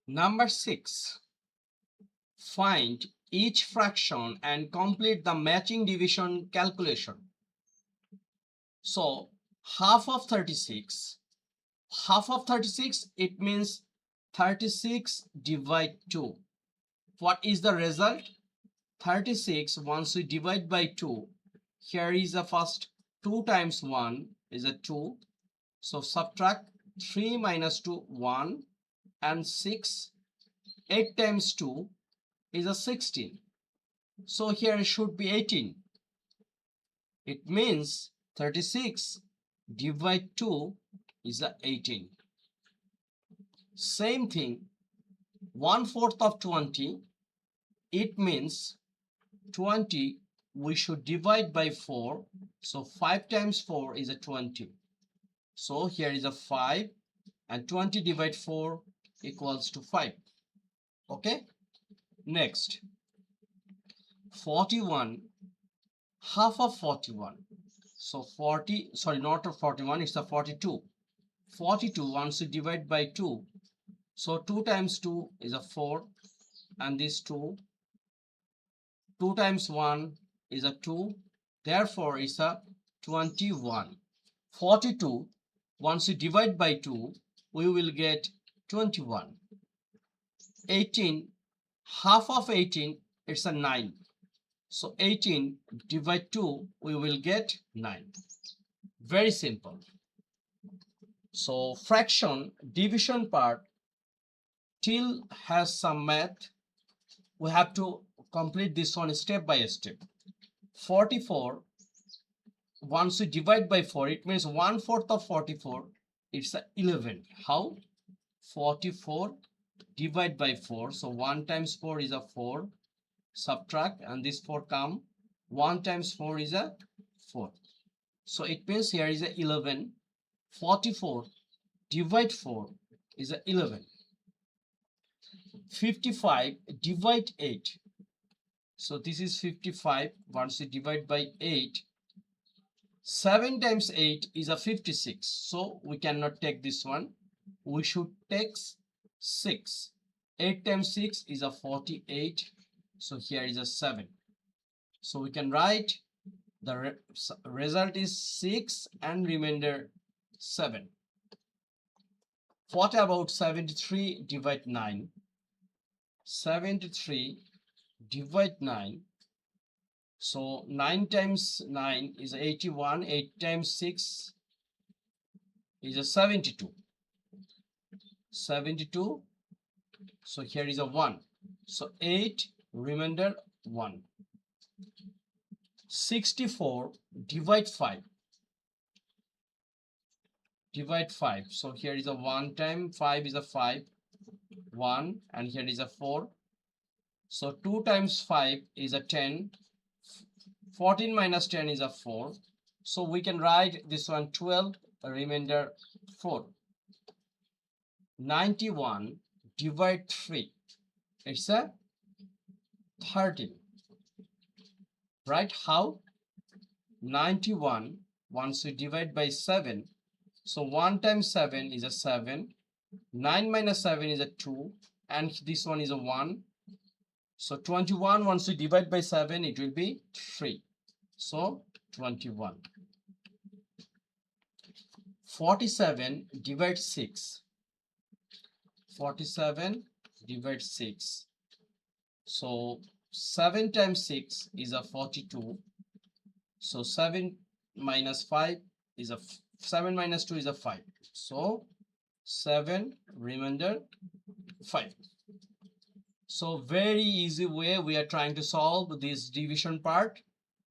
Number 6. Find each fraction and complete the matching division calculation. So half of 36, it means 36 divide 2. What is the result? 36, once we divide by 2, here is the first 2 times 1 is a 2. So subtract 3 minus 2, 1 and 6. 8 times 2 is a 16. So here it should be 18. It means 36 divide 2 is a 18. Same thing, 1/4 of 20, it means 20 we should divide by 4. So 5 times 4 is a 20. So here is a 5 and 20 divide 4 equals to 5. Okay. Next, 41, half of 41. So 40, sorry, not a 41, it's a 42. 42 once you divide by 2. So 2 times 2 is a 4 and this 2. 2 times 1 is a 2. Therefore, it's a 21. 42, once you divide by 2, we will get 21. 18, half of 18, it's a 9. So 18 divide 2, we will get 9. Very simple. So fraction division part still has some math. We have to complete this one step by step. 44, once we divide by 4, it means 1/4 of 44, it's a 11. How? 44 divide by 4. So 1 times 4 is a 4. Subtract and this 4 come. 1 times 4 is a 4. So it means here is a 11. 44 divide 4 is a 11. 55 divide 8. So this is 55. Once you divide by 8, 7 times 8 is a 56. So we cannot take this one. We should take 6. 8 times 6 is a 48. So here is a 7. So we can write the result is 6 and remainder 7. What about 73 divide 9? 73 divide 9. So 9 times 9 is 81. 8 times 6 is a 72. 72. So here is a 1. So 8 remainder 1. 64 divide 5. Divide 5. So here is a 1 time 5 is a 5. 1 and here is a 4. So 2 times 5 is a 10. 14 minus 10 is a 4. So we can write this one 12, remainder 4. 91 divide 3. It's a 13. Right? How? 91 once we divide by 7. So 1 times 7 is a 7. 9 minus 7 is a 2. And this one is a 1. So 21 once we divide by 7, it will be 3. So 21. 47 divide 6. 47 divide 6. So 7 times 6 is a 42. So 7 minus 5 is a 7 minus 2 is a 5. So 7 remainder 5. So very easy way we are trying to solve this division part.